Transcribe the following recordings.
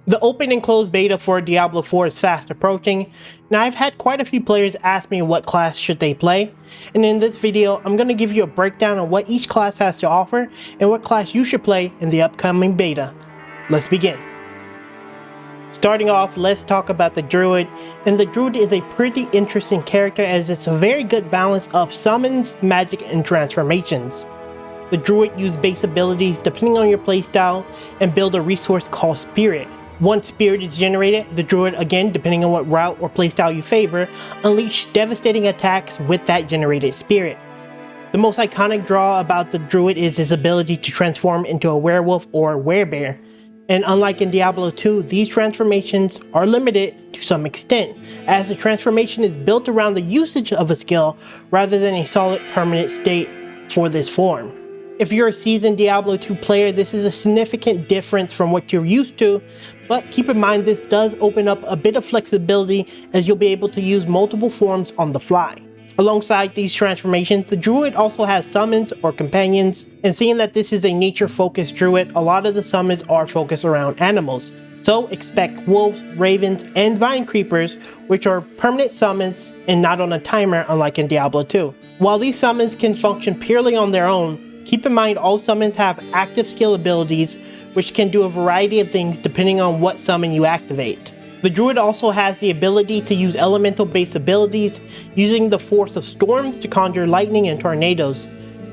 The open and closed beta for Diablo 4 is fast approaching, and I've had quite a few players ask me what class should they play, and in this video I'm going to give you a breakdown on what each class has to offer and what class you should play in the upcoming beta. Let's begin. Starting off, let's talk about the Druid, and the Druid is a pretty interesting character as it's a very good balance of summons, magic, and transformations. The Druid uses base abilities depending on your playstyle and build a resource called Spirit. Once Spirit is generated, the Druid, again depending on what route or playstyle you favor, unleash devastating attacks with that generated Spirit. The most iconic draw about the Druid is his ability to transform into a werewolf or werebear. And unlike in Diablo 2, these transformations are limited to some extent, as the transformation is built around the usage of a skill rather than a solid permanent state for this form. If you're a seasoned Diablo 2 player, this is a significant difference from what you're used to, but keep in mind this does open up a bit of flexibility as you'll be able to use multiple forms on the fly. Alongside these transformations, the Druid also has summons or companions, and seeing that this is a nature-focused Druid, a lot of the summons are focused around animals. So expect wolves, ravens, and vine creepers, which are permanent summons and not on a timer unlike in Diablo 2. While these summons can function purely on their own, keep in mind all summons have active skill abilities which can do a variety of things depending on what summon you activate. The Druid also has the ability to use elemental based abilities using the force of storms to conjure lightning and tornadoes.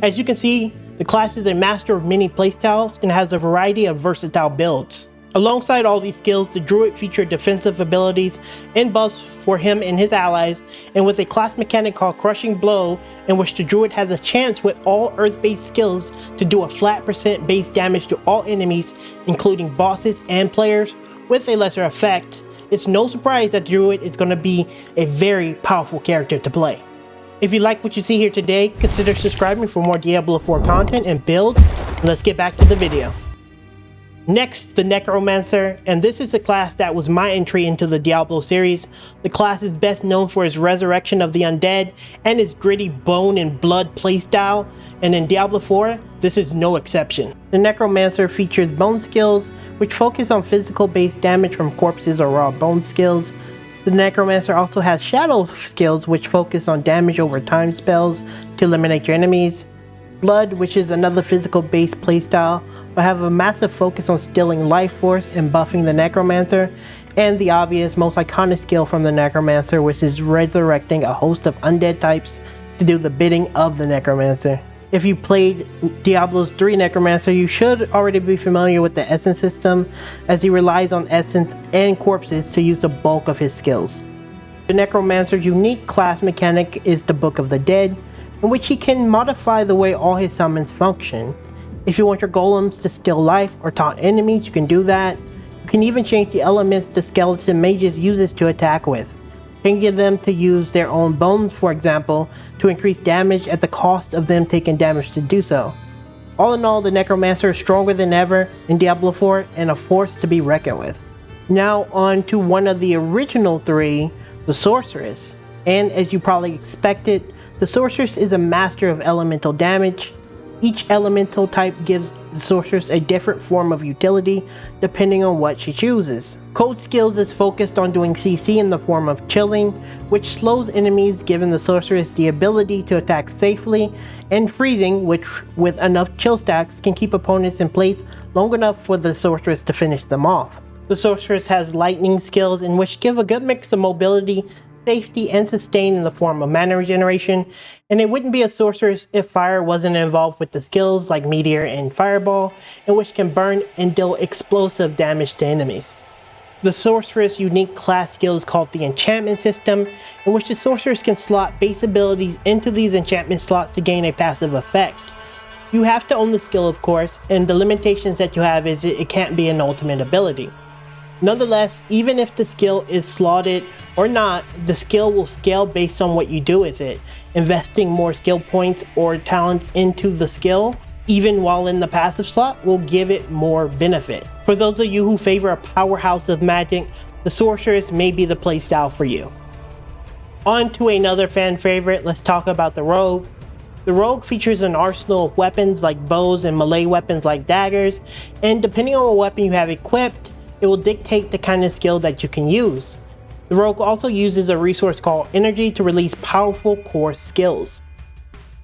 As you can see, the class is a master of many playstyles and has a variety of versatile builds. Alongside all these skills, the Druid features defensive abilities and buffs for him and his allies, and with a class mechanic called Crushing Blow, in which the Druid has a chance with all earth-based skills to do a flat % base damage to all enemies, including bosses and players, with a lesser effect. It's no surprise that the Druid is going to be a very powerful character to play. If you like what you see here today, consider subscribing for more Diablo 4 content and builds. Let's get back to the video. Next, the Necromancer, and this is a class that was my entry into the Diablo series. The class is best known for its resurrection of the undead and its gritty bone and blood playstyle, and in Diablo 4, this is no exception. The Necromancer features bone skills, which focus on physical based damage from corpses or raw bone skills. The Necromancer also has shadow skills, which focus on damage over time spells to eliminate your enemies. Blood, which is another physical based playstyle, will have a massive focus on stealing life force and buffing the Necromancer, and the obvious, most iconic skill from the Necromancer, which is resurrecting a host of undead types to do the bidding of the Necromancer. If you played Diablo 3 Necromancer, you should already be familiar with the Essence system, as he relies on Essence and Corpses to use the bulk of his skills. The Necromancer's unique class mechanic is the Book of the Dead, in which he can modify the way all his summons function. If you want your golems to steal life or taunt enemies, you can do that. You can even change the elements the skeleton mages uses to attack with, changing them to use their own bones, for example, to increase damage at the cost of them taking damage to do so. All in all, the Necromancer is stronger than ever in Diablo 4 and a force to be reckoned with. Now on to one of the original three, the Sorceress. And as you probably expected, the Sorceress is a master of elemental damage. Each elemental type gives the Sorceress a different form of utility depending on what she chooses. Code Skills is focused on doing CC in the form of chilling, which slows enemies, giving the Sorceress the ability to attack safely, and freezing, which with enough chill stacks can keep opponents in place long enough for the Sorceress to finish them off. The Sorceress has lightning skills in which give a good mix of mobility, safety, and sustain in the form of mana regeneration, and it wouldn't be a Sorceress if fire wasn't involved with the skills like Meteor and Fireball, in which can burn and deal explosive damage to enemies. The Sorceress' unique class skill is called the Enchantment System, in which the Sorceress can slot base abilities into these enchantment slots to gain a passive effect. You have to own the skill, of course, and the limitations that you have is it can't be an ultimate ability. Nonetheless, even if the skill is slotted or not, the skill will scale based on what you do with it. Investing more skill points or talents into the skill, even while in the passive slot, will give it more benefit. For those of you who favor a powerhouse of magic, the Sorceress may be the playstyle for you. On to another fan favorite, let's talk about the Rogue. The Rogue features an arsenal of weapons like bows and melee weapons like daggers, and depending on what weapon you have equipped, it will dictate the kind of skill that you can use. The rogue also uses a resource called energy to release powerful core skills.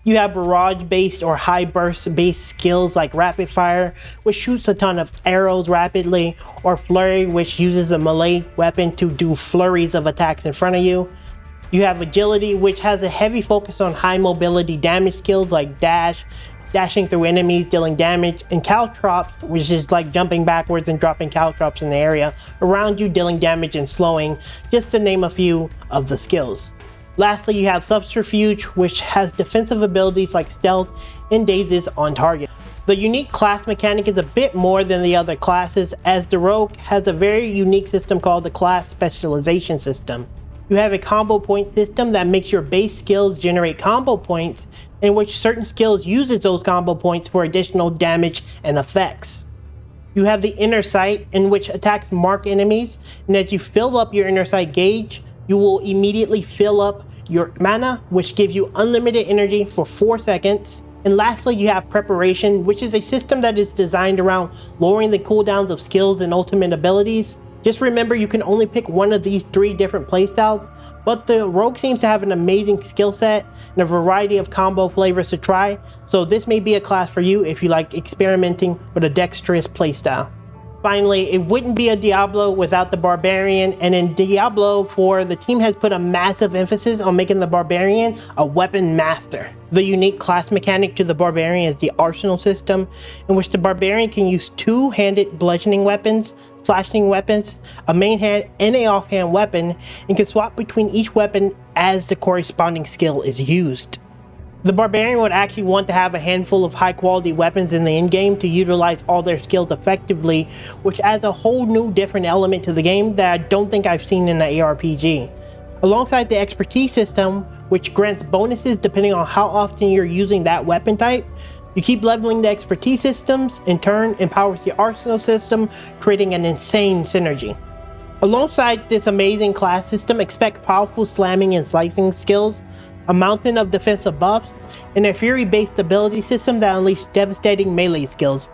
You have barrage based or high burst based skills like rapid fire, which shoots a ton of arrows rapidly, or flurry, which uses a melee weapon to do flurries of attacks in front of you. You have agility, which has a heavy focus on high mobility damage skills like dashing through enemies, dealing damage, and caltrops, which is like jumping backwards and dropping caltrops in the area around you, dealing damage and slowing, just to name a few of the skills. Lastly, you have subterfuge, which has defensive abilities like stealth and dazes on target. The unique class mechanic is a bit more than the other classes, as the rogue has a very unique system called the class specialization system. You have a combo point system that makes your base skills generate combo points, in which certain skills uses those combo points for additional damage and effects. You have the inner sight, in which attacks mark enemies, and as you fill up your inner sight gauge, you will immediately fill up your mana, which gives you unlimited energy for 4 seconds. And lastly, you have preparation, which is a system that is designed around lowering the cooldowns of skills and ultimate abilities. Just remember, you can only pick one of these 3 different playstyles, but the rogue seems to have an amazing skill set and a variety of combo flavors to try, so this may be a class for you if you like experimenting with a dexterous playstyle. Finally, it wouldn't be a Diablo without the Barbarian, and in Diablo 4, the team has put a massive emphasis on making the Barbarian a weapon master. The unique class mechanic to the Barbarian is the Arsenal system, in which the Barbarian can use 2-handed bludgeoning weapons, slashing weapons, a main hand and a offhand weapon, and can swap between each weapon as the corresponding skill is used. The Barbarian would actually want to have a handful of high quality weapons in the endgame to utilize all their skills effectively, which adds a whole new different element to the game that I don't think I've seen in an ARPG. Alongside the expertise system, which grants bonuses depending on how often you're using that weapon type, you keep leveling the expertise systems, in turn empowers the arsenal system, creating an insane synergy. Alongside this amazing class system, expect powerful slamming and slicing skills, a mountain of defensive buffs, and a fury-based ability system that unleashes devastating melee skills.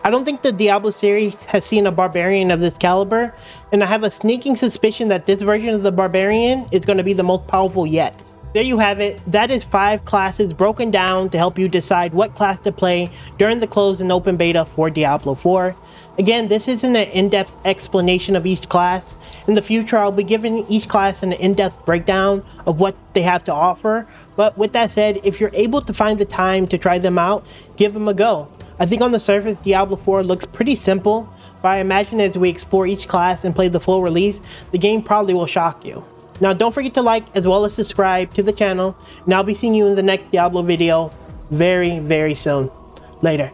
I don't think the Diablo series has seen a Barbarian of this caliber, and I have a sneaking suspicion that this version of the Barbarian is going to be the most powerful yet. There you have it. That is 5 classes broken down to help you decide what class to play during the closed and open beta for Diablo 4. Again, this isn't an in-depth explanation of each class. In the future, I'll be giving each class an in-depth breakdown of what they have to offer. But with that said, if you're able to find the time to try them out, give them a go. I think on the surface, Diablo 4 looks pretty simple, but I imagine as we explore each class and play the full release, the game probably will shock you. Now don't forget to like as well as subscribe to the channel, and I'll be seeing you in the next Diablo video very, very soon. Later.